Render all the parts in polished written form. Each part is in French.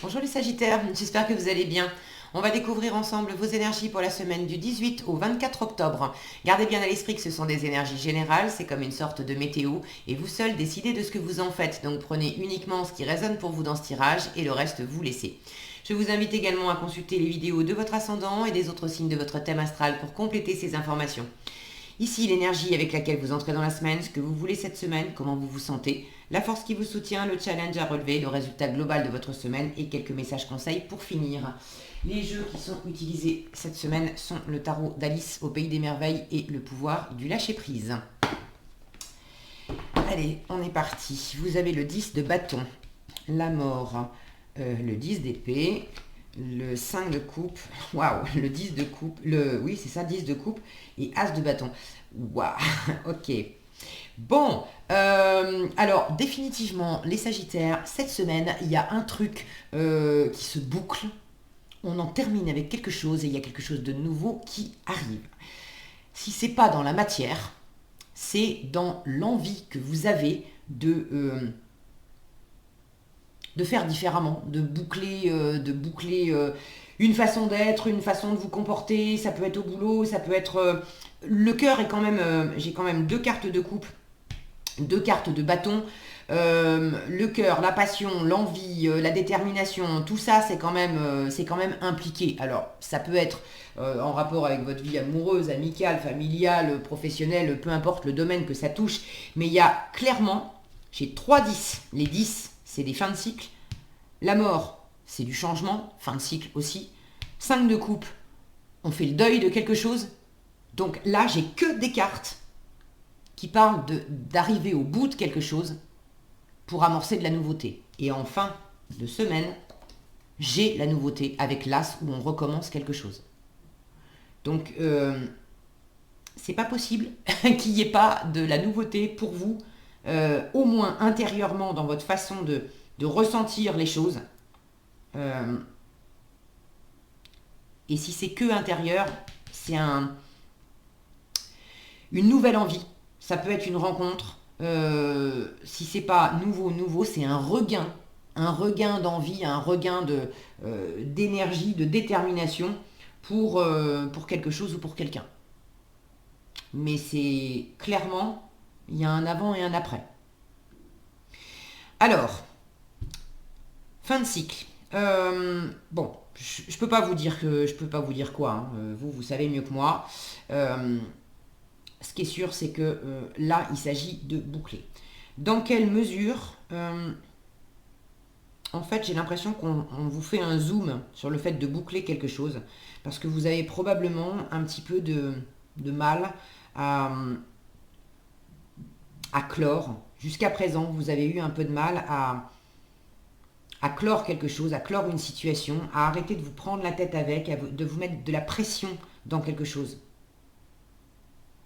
Bonjour les Sagittaires, j'espère que vous allez bien. On va découvrir ensemble vos énergies pour la semaine du 18 au 24 octobre. Gardez bien à l'esprit que ce sont des énergies générales, c'est comme une sorte de météo, et vous seuls décidez de ce que vous en faites. Donc prenez uniquement ce qui résonne pour vous dans ce tirage et le reste vous laissez. Je vous invite également à consulter les vidéos de votre ascendant et des autres signes de votre thème astral pour compléter ces informations. Ici, l'énergie avec laquelle vous entrez dans la semaine, ce que vous voulez cette semaine, comment vous vous sentez, la force qui vous soutient, le challenge à relever, le résultat global de votre semaine et quelques messages conseils pour finir. Les jeux qui sont utilisés cette semaine sont le tarot d'Alice au Pays des Merveilles et le pouvoir du lâcher-prise. Allez, on est parti. Vous avez le 10 de bâton, la mort, le 10 d'épée, le 5 de coupe, waouh, le 10 de coupe, oui c'est ça, 10 de coupe et as de bâton. Waouh, ok. Bon, alors définitivement les Sagittaires, cette semaine, il y a un truc qui se boucle. On en termine avec quelque chose et il y a quelque chose de nouveau qui arrive. Si c'est pas dans la matière, c'est dans l'envie que vous avez de faire différemment, de boucler une façon d'être, une façon de vous comporter. Ça peut être au boulot, ça peut être le cœur est quand même. J'ai quand même deux cartes de coupe, deux cartes de bâton. Le cœur, la passion, l'envie, la détermination, tout ça c'est quand même impliqué. Alors ça peut être en rapport avec votre vie amoureuse, amicale, familiale, professionnelle, peu importe le domaine que ça touche, mais il y a clairement, j'ai 3 10. Les 10, c'est des fins de cycle. La mort, c'est du changement, fin de cycle aussi. 5 de coupe, on fait le deuil de quelque chose. Donc là, j'ai que des cartes qui parlent d'arriver au bout de quelque chose pour amorcer de la nouveauté. Et en fin de semaine, j'ai la nouveauté avec l'as où on recommence quelque chose. Donc, c'est pas possible qu'il n'y ait pas de la nouveauté pour vous, au moins intérieurement dans votre façon de ressentir les choses. Euh, et si c'est que intérieur, c'est une nouvelle envie. Ça peut être une rencontre. Si c'est pas nouveau, c'est un regain d'envie, un regain d'énergie, de détermination pour quelque chose ou pour quelqu'un. Mais c'est clairement, il y a un avant et un après. Alors, fin de cycle. Bon, je peux pas vous dire je peux pas vous dire quoi. Hein. Vous savez mieux que moi. Ce qui est sûr, c'est que là, il s'agit de boucler. Dans quelle mesure en fait, j'ai l'impression qu'on vous fait un zoom sur le fait de boucler quelque chose, parce que vous avez probablement un petit peu de mal à, à clore. Jusqu'à présent, vous avez eu un peu de mal à clore quelque chose, à clore une situation, à arrêter de vous prendre la tête avec, de vous mettre de la pression dans quelque chose.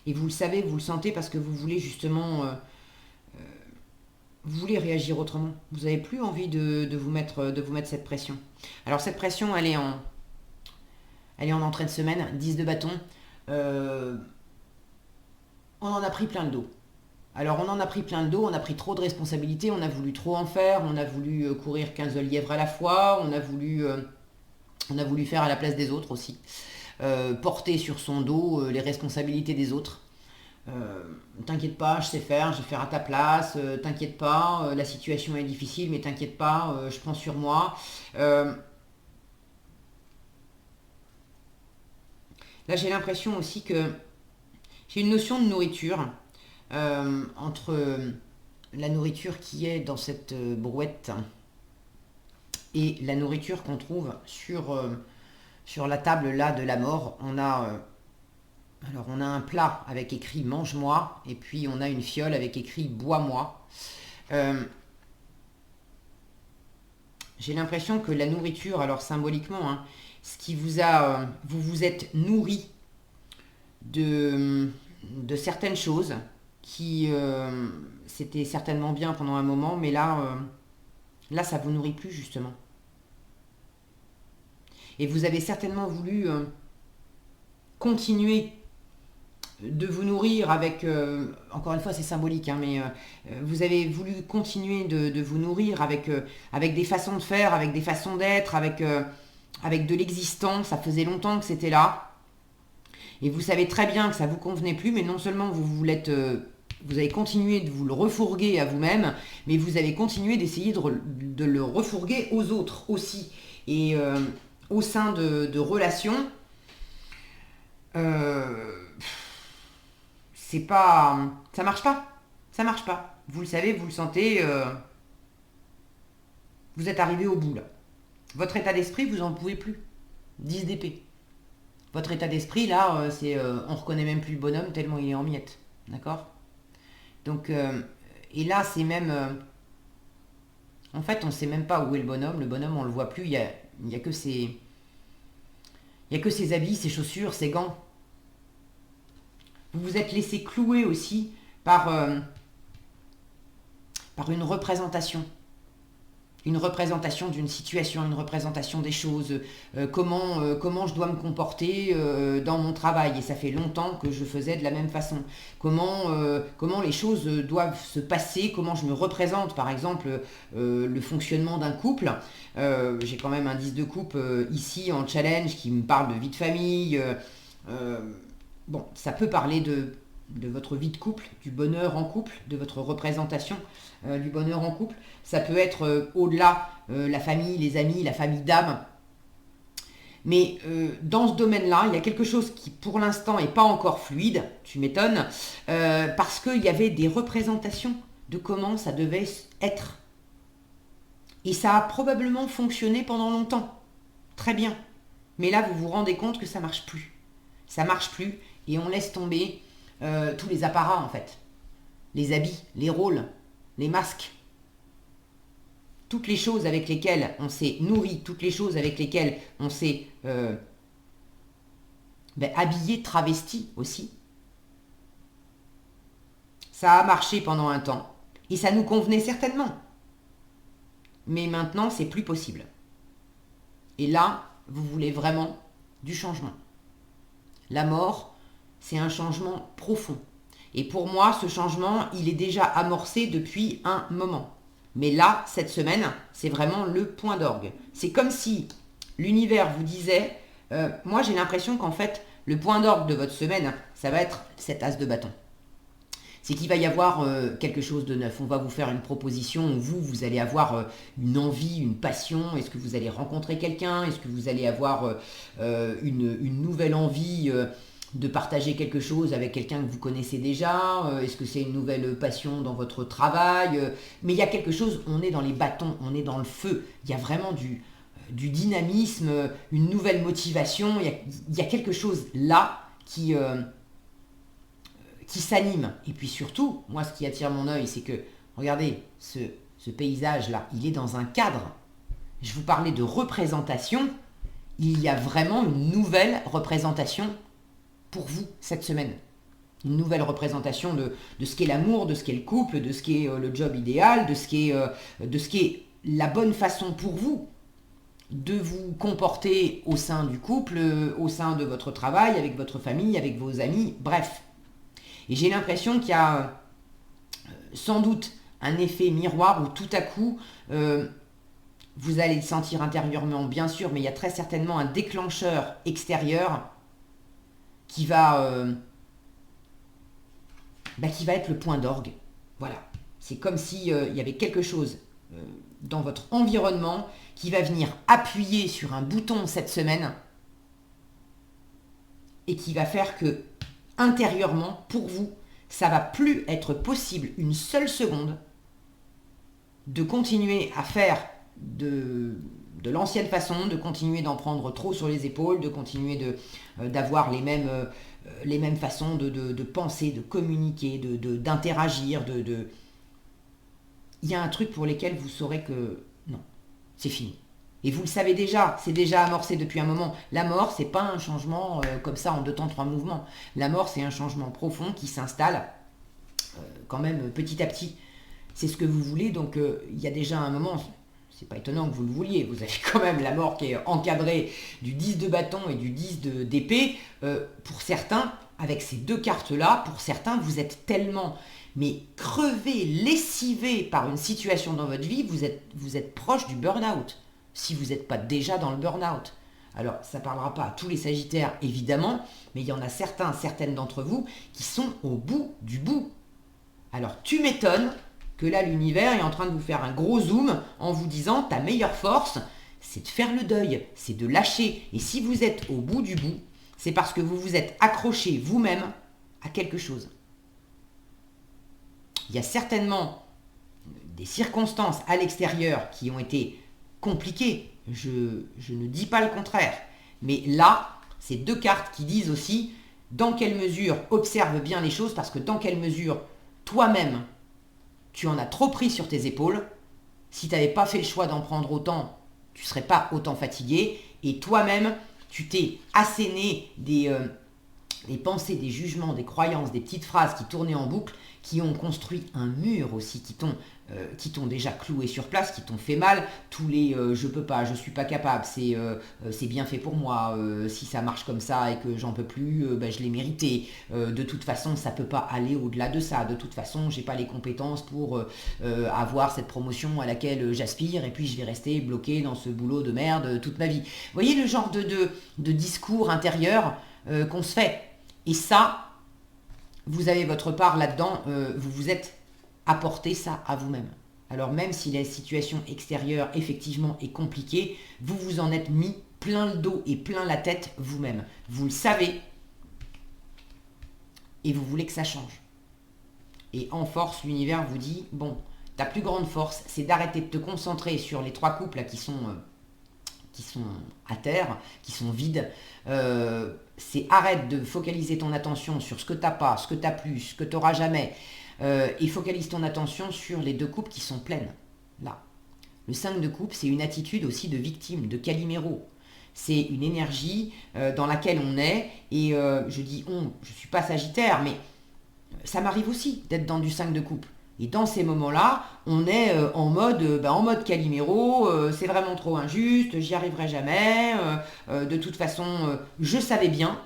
Et vous le savez, vous le sentez parce que vous voulez justement vous voulez réagir autrement. Vous n'avez plus envie de vous mettre cette pression. Alors cette pression, elle est en entrée de semaine, 10 de bâton. Euh, on en a pris plein le dos. Alors on en a pris plein le dos, on a pris trop de responsabilités, on a voulu trop en faire, on a voulu courir 15 lièvres à la fois, on a voulu faire à la place des autres aussi. Porter sur son dos les responsabilités des autres. Euh, T'inquiète pas, je sais faire, je vais faire à ta place. T'inquiète pas, la situation est difficile, mais t'inquiète pas, je prends sur moi. Euh, Là, j'ai l'impression aussi que j'ai une notion de nourriture entre la nourriture qui est dans cette brouette et la nourriture qu'on trouve sur la table là de la mort. Alors on a un plat avec écrit mange-moi et puis on a une fiole avec écrit bois-moi. Euh, J'ai l'impression que la nourriture, alors symboliquement, hein, ce qui vous vous êtes nourri de certaines choses qui c'était certainement bien pendant un moment, mais là ça vous nourrit plus justement. Et vous avez certainement voulu continuer de vous nourrir avec, encore une fois c'est symbolique, hein, mais vous avez voulu continuer de vous nourrir avec des façons de faire, avec des façons d'être, avec de l'existant. Ça faisait longtemps que c'était là. Et vous savez très bien que ça ne vous convenait plus, mais non seulement vous avez continué de vous le refourguer à vous-même, mais vous avez continué d'essayer de le refourguer aux autres aussi. Et au sein de relations, c'est pas... Ça marche pas. Ça marche pas. Vous le savez, vous le sentez, vous êtes arrivé au bout là. Votre état d'esprit, vous en pouvez plus. 10 d'épée. Votre état d'esprit, là, c'est on reconnaît même plus le bonhomme tellement il est en miettes. D'accord? Donc, et là, c'est même... en fait, on ne sait même pas où est le bonhomme. Le bonhomme, on ne le voit plus. Il y a que ses... Il n'y a que ses habits, ses chaussures, ses gants. Vous vous êtes laissé clouer aussi par une représentation. Une représentation d'une situation, une représentation des choses, comment je dois me comporter dans mon travail. Et ça fait longtemps que je faisais de la même façon. Comment les choses doivent se passer, comment je me représente, par exemple, le fonctionnement d'un couple. J'ai quand même un 10 de coupe ici en challenge qui me parle de vie de famille. Bon, ça peut parler de votre vie de couple, du bonheur en couple, de votre représentation du bonheur en couple. Ça peut être au-delà la famille, les amis, la famille d'âme. Mais dans ce domaine-là, il y a quelque chose qui pour l'instant n'est pas encore fluide, tu m'étonnes, parce qu'il y avait des représentations de comment ça devait être. Et ça a probablement fonctionné pendant longtemps. Très bien. Mais là, vous vous rendez compte que ça marche plus. Ça marche plus et on laisse tomber tous les apparats en fait. Les habits, les rôles, les masques. Toutes les choses avec lesquelles on s'est nourri, toutes les choses avec lesquelles on s'est habillé, travesti aussi. Ça a marché pendant un temps. Et ça nous convenait certainement. Mais maintenant, c'est plus possible. Et là, vous voulez vraiment du changement. La mort, c'est un changement profond. Et pour moi, ce changement, il est déjà amorcé depuis un moment. Mais là, cette semaine, c'est vraiment le point d'orgue. C'est comme si l'univers vous disait, moi j'ai l'impression qu'en fait, le point d'orgue de votre semaine, ça va être cet as de bâton. C'est qu'il va y avoir quelque chose de neuf. On va vous faire une proposition où vous allez avoir une envie, une passion. Est-ce que vous allez rencontrer quelqu'un? Est-ce que vous allez avoir une nouvelle envie de partager quelque chose avec quelqu'un que vous connaissez déjà? Est-ce que c'est une nouvelle passion dans votre travail? Mais il y a quelque chose, on est dans les bâtons, on est dans le feu. Il y a vraiment du dynamisme, une nouvelle motivation. Il y a quelque chose là qui s'anime. Et puis surtout, moi ce qui attire mon œil, c'est que, regardez, ce paysage-là, il est dans un cadre. Je vous parlais de représentation. Il y a vraiment une nouvelle représentation pour vous cette semaine. Une nouvelle représentation de ce qu'est l'amour, de ce qu'est le couple, de ce qu'est le job idéal, de ce qu'est la bonne façon pour vous de vous comporter au sein du couple, au sein de votre travail, avec votre famille, avec vos amis, bref. Et j'ai l'impression qu'il y a sans doute un effet miroir où tout à coup, vous allez le sentir intérieurement, bien sûr, mais il y a très certainement un déclencheur extérieur qui va être le point d'orgue. Voilà. C'est comme s'il y avait quelque chose dans votre environnement qui va venir appuyer sur un bouton cette semaine et qui va faire que intérieurement, pour vous, ça va plus être possible une seule seconde de continuer à faire de l'ancienne façon, de continuer d'en prendre trop sur les épaules, de continuer d'avoir les mêmes façons de penser, de communiquer, d'interagir. Il y a un truc pour lequel vous saurez que non, c'est fini. Et vous le savez déjà, c'est déjà amorcé depuis un moment. La mort, c'est pas un changement comme ça en 2 temps, 3 mouvements. La mort, c'est un changement profond qui s'installe quand même petit à petit. C'est ce que vous voulez, donc il y a déjà un moment, c'est pas étonnant que vous le vouliez. Vous avez quand même la mort qui est encadrée du 10 de bâton et du 10 d'épée. Pour certains, avec ces deux cartes-là, pour certains, vous êtes tellement mais crevé, lessivé par une situation dans votre vie, vous êtes proche du burn-out, si vous n'êtes pas déjà dans le burn-out. Alors, ça ne parlera pas à tous les Sagittaires, évidemment, mais il y en a certains, certaines d'entre vous qui sont au bout du bout. Alors, tu m'étonnes que là, l'univers est en train de vous faire un gros zoom en vous disant ta meilleure force, c'est de faire le deuil, c'est de lâcher. Et si vous êtes au bout du bout, c'est parce que vous vous êtes accroché vous-même à quelque chose. Il y a certainement des circonstances à l'extérieur qui ont été compliquées. Je ne dis pas le contraire. Mais là, c'est deux cartes qui disent aussi dans quelle mesure, observe bien les choses, parce que dans quelle mesure toi-même, tu en as trop pris sur tes épaules. Si tu n'avais pas fait le choix d'en prendre autant, tu ne serais pas autant fatigué. Et toi-même, tu t'es asséné des pensées, des jugements, des croyances, des petites phrases qui tournaient en boucle, qui ont construit un mur aussi, qui t'ont déjà cloué sur place, qui t'ont fait mal. Tous les je peux pas, je suis pas capable, c'est bien fait pour moi, si ça marche comme ça et que j'en peux plus, je l'ai mérité. De toute façon, ça peut pas aller au-delà de ça. De toute façon, j'ai pas les compétences pour avoir cette promotion à laquelle j'aspire, et puis je vais rester bloqué dans ce boulot de merde toute ma vie. Vous voyez le genre de discours intérieur qu'on se fait. Et ça, vous avez votre part là-dedans, vous vous êtes apporté ça à vous-même. Alors même si la situation extérieure effectivement est compliquée, vous vous en êtes mis plein le dos et plein la tête vous-même. Vous le savez et vous voulez que ça change. Et en force, l'univers vous dit, bon, ta plus grande force, c'est d'arrêter de te concentrer sur les trois couples là, qui sont à terre, qui sont vides. C'est arrête de focaliser ton attention sur ce que tu n'as pas, ce que tu n'as plus, ce que tu n'auras jamais, et focalise ton attention sur les deux coupes qui sont pleines. Là. Le 5 de coupe, c'est une attitude aussi de victime, de Calimero. C'est une énergie dans laquelle on est, et je dis on, je ne suis pas Sagittaire, mais ça m'arrive aussi d'être dans du 5 de coupe. Et dans ces moments-là, on est en mode Calimero, c'est vraiment trop injuste, j'y arriverai jamais, de toute façon, je savais bien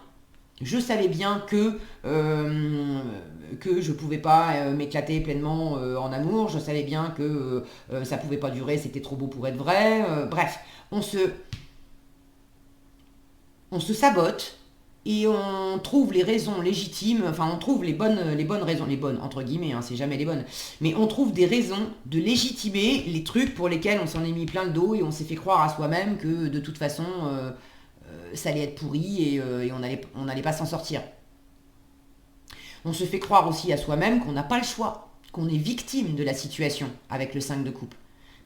que je pouvais pas m'éclater pleinement en amour, je savais bien que ça pouvait pas durer, c'était trop beau pour être vrai, bref, on se sabote, et on trouve les raisons légitimes, enfin on trouve les bonnes raisons, les bonnes entre guillemets, hein, c'est jamais les bonnes, mais on trouve des raisons de légitimer les trucs pour lesquels on s'en est mis plein le dos et on s'est fait croire à soi-même que de toute façon ça allait être pourri et on n'allait pas s'en sortir. On se fait croire aussi à soi-même qu'on n'a pas le choix, qu'on est victime de la situation avec le 5 de coupe.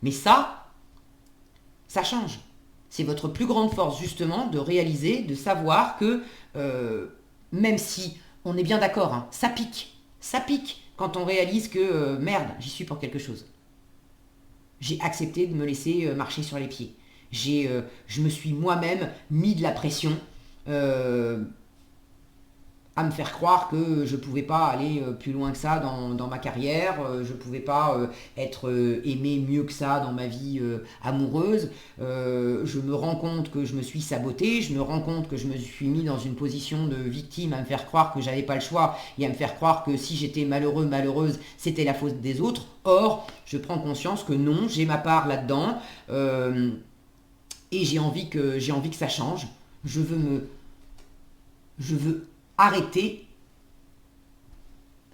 Mais ça change. C'est votre plus grande force justement de réaliser, de savoir que même si on est bien d'accord, hein, ça pique quand on réalise que merde, j'y suis pour quelque chose. J'ai accepté de me laisser marcher sur les pieds. Je me suis moi-même mis de la pression à me faire croire que je ne pouvais pas aller plus loin que ça dans ma carrière, je ne pouvais pas être aimé mieux que ça dans ma vie amoureuse. Je me rends compte que je me suis sabotée, je me rends compte que je me suis mis dans une position de victime à me faire croire que j'avais pas le choix et à me faire croire que si j'étais malheureux, malheureuse, c'était la faute des autres. Or, je prends conscience que non, j'ai ma part là-dedans et j'ai envie que ça change. Je veux arrêter,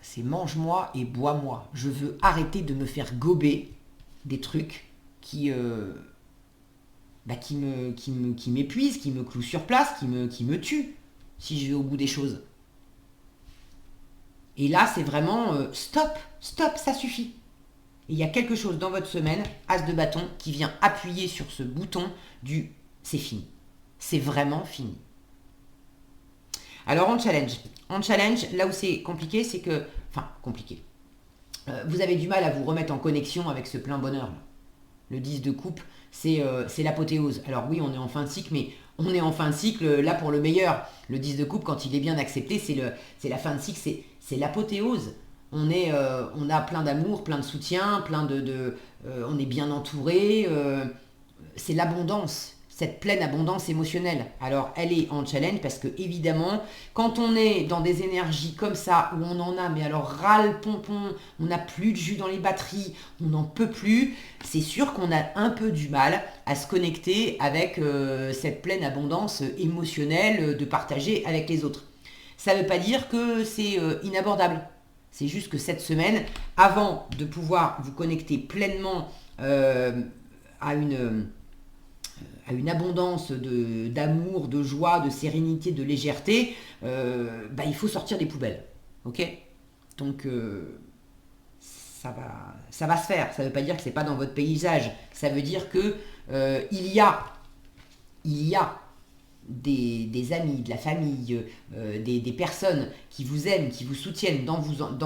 c'est mange-moi et bois-moi. Je veux arrêter de me faire gober des trucs qui m'épuisent, qui me clouent sur place, qui me tuent, si je vais au bout des choses. Et là, c'est vraiment stop, ça suffit. Et il y a quelque chose dans votre semaine, as de bâton, qui vient appuyer sur ce bouton du c'est fini. C'est vraiment fini. Alors, on challenge, là où c'est compliqué, c'est que... Enfin, compliqué. Vous avez du mal à vous remettre en connexion avec ce plein bonheur. Là. Le 10 de coupe, c'est l'apothéose. Alors oui, on est en fin de cycle, mais on est en fin de cycle là pour le meilleur. Le 10 de coupe, quand il est bien accepté, c'est la fin de cycle, c'est l'apothéose. On a plein d'amour, plein de soutien, on est bien entouré. C'est l'abondance. cette pleine abondance émotionnelle. Alors, elle est en challenge parce que, évidemment, quand on est dans des énergies comme ça, où on en a, mais alors ras-le-pompon, on n'a plus de jus dans les batteries, on n'en peut plus, c'est sûr qu'on a un peu du mal à se connecter avec cette pleine abondance émotionnelle de partager avec les autres. Ça ne veut pas dire que c'est inabordable. C'est juste que cette semaine, avant de pouvoir vous connecter pleinement à une abondance d'amour, de joie, de sérénité, de légèreté, il faut sortir des poubelles. Ok? Donc, ça va se faire. Ça ne veut pas dire que ce n'est pas dans votre paysage. Ça veut dire que il y a des amis, de la famille, des personnes qui vous aiment, qui vous soutiennent dans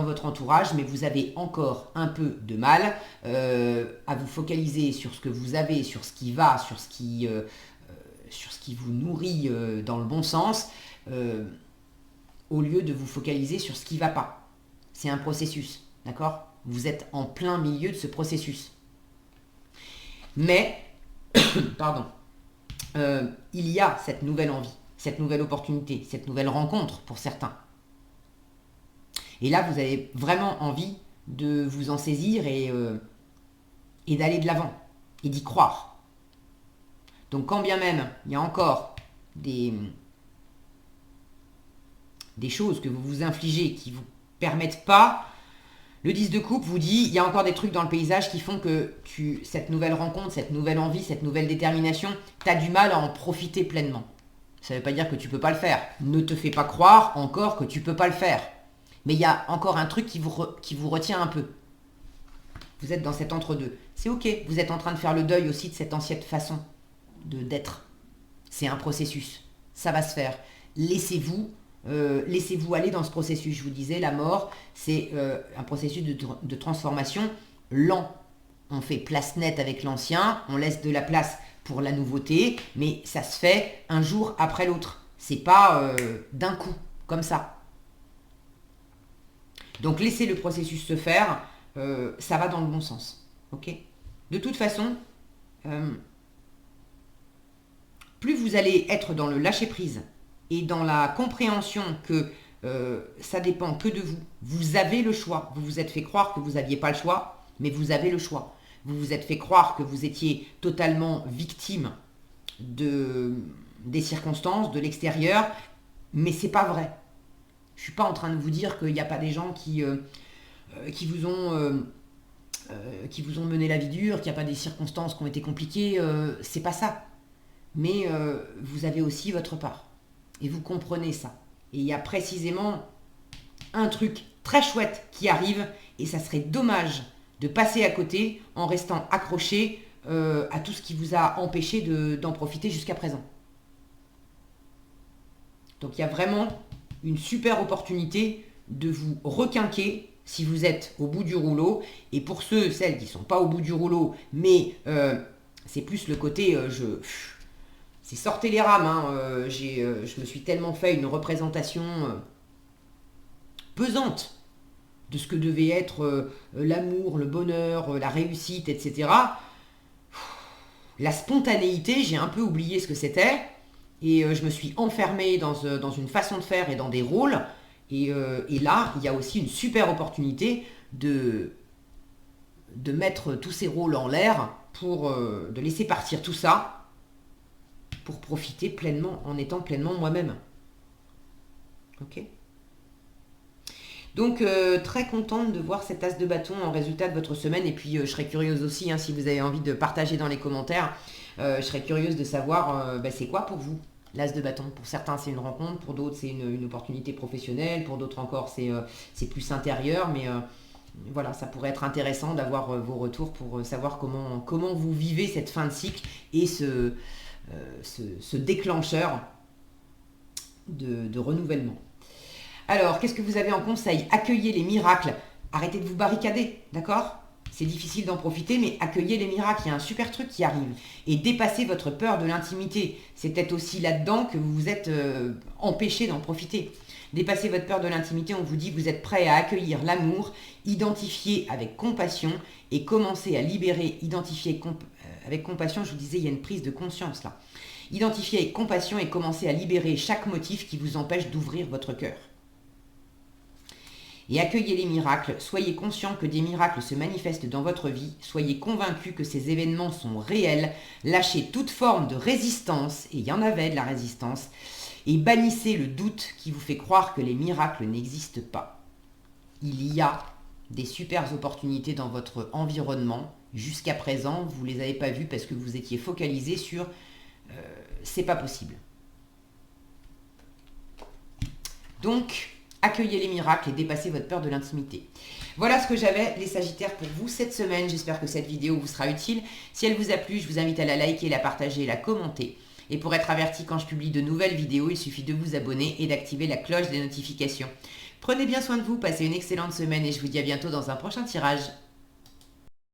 votre entourage, mais vous avez encore un peu de mal à vous focaliser sur ce que vous avez, sur ce qui va, sur ce qui vous nourrit dans le bon sens, au lieu de vous focaliser sur ce qui ne va pas. C'est un processus, d'accord? Vous êtes en plein milieu de ce processus. Mais, pardon, il y a cette nouvelle envie, cette nouvelle opportunité, cette nouvelle rencontre pour certains. Et là, vous avez vraiment envie de vous en saisir et d'aller de l'avant et d'y croire. Donc quand bien même il y a encore des choses que vous vous infligez qui ne vous permettent pas, le 10 de coupe vous dit, il y a encore des trucs dans le paysage qui font que cette nouvelle rencontre, cette nouvelle envie, cette nouvelle détermination, tu as du mal à en profiter pleinement. Ça ne veut pas dire que tu ne peux pas le faire. Ne te fais pas croire encore que tu ne peux pas le faire. Mais il y a encore un truc qui vous retient un peu. Vous êtes dans cet entre-deux. C'est ok, vous êtes en train de faire le deuil aussi de cette ancienne façon d'être. C'est un processus. Ça va se faire. Laissez-vous aller dans ce processus. Je vous disais, la mort, c'est un processus de transformation lent. On fait place nette avec l'ancien, on laisse de la place pour la nouveauté, mais ça se fait un jour après l'autre. C'est pas d'un coup, comme ça. Donc laissez le processus se faire, ça va dans le bon sens. Ok ? De toute façon, plus vous allez être dans le lâcher-prise et dans la compréhension que ça dépend que de vous. Vous avez le choix. Vous vous êtes fait croire que vous n'aviez pas le choix, mais vous avez le choix. Vous vous êtes fait croire que vous étiez totalement victime des circonstances, de l'extérieur, mais c'est pas vrai. Je suis pas en train de vous dire qu'il n'y a pas des gens qui vous ont mené la vie dure, qu'il n'y a pas des circonstances qui ont été compliquées. C'est pas ça. Mais vous avez aussi votre part. Et vous comprenez ça. Et il y a précisément un truc très chouette qui arrive et ça serait dommage de passer à côté en restant accroché à tout ce qui vous a empêché d'en profiter jusqu'à présent. Donc il y a vraiment une super opportunité de vous requinquer si vous êtes au bout du rouleau. Et pour celles qui ne sont pas au bout du rouleau, mais c'est plus le côté c'est sortez les rames, hein. Je me suis tellement fait une représentation pesante de ce que devait être l'amour, le bonheur, la réussite, etc. La spontanéité, j'ai un peu oublié ce que c'était, et je me suis enfermée dans une façon de faire et dans des rôles, et là, il y a aussi une super opportunité de mettre tous ces rôles en l'air, de laisser partir tout ça, pour profiter pleinement, en étant pleinement moi-même. Ok ? Donc, très contente de voir cet as de bâton en résultat de votre semaine. Et puis, je serais curieuse aussi, si vous avez envie de partager dans les commentaires, je serais curieuse de savoir, c'est quoi pour vous, l'as de bâton. Pour certains, c'est une rencontre. Pour d'autres, c'est une opportunité professionnelle. Pour d'autres encore, c'est plus intérieur. Mais voilà, ça pourrait être intéressant d'avoir vos retours pour savoir comment vous vivez cette fin de cycle et ce déclencheur de renouvellement. Alors, qu'est-ce que vous avez en conseil? Accueillez les miracles. Arrêtez de vous barricader, d'accord? c'est difficile d'en profiter, mais accueillez les miracles, il y a un super truc qui arrive. Et dépassez votre peur de l'intimité. C'est peut-être aussi là-dedans que vous vous êtes empêché d'en profiter. Dépassez votre peur de l'intimité, on vous dit que vous êtes prêt à accueillir l'amour, identifier avec compassion et commencer à libérer, identifier avec compassion, je vous disais, il y a une prise de conscience là. Identifiez avec compassion et commencez à libérer chaque motif qui vous empêche d'ouvrir votre cœur. Et accueillez les miracles, soyez conscient que des miracles se manifestent dans votre vie, soyez convaincus que ces événements sont réels, lâchez toute forme de résistance, et il y en avait de la résistance, et bannissez le doute qui vous fait croire que les miracles n'existent pas. Il y a des super opportunités dans votre environnement. Jusqu'à présent, vous ne les avez pas vues parce que vous étiez focalisé sur c'est pas possible. Donc, accueillez les miracles et dépassez votre peur de l'intimité. Voilà ce que j'avais, les Sagittaires, pour vous cette semaine. J'espère que cette vidéo vous sera utile. Si elle vous a plu, je vous invite à la liker, la partager et la commenter. Et pour être averti quand je publie de nouvelles vidéos, il suffit de vous abonner et d'activer la cloche des notifications. Prenez bien soin de vous, passez une excellente semaine et je vous dis à bientôt dans un prochain tirage.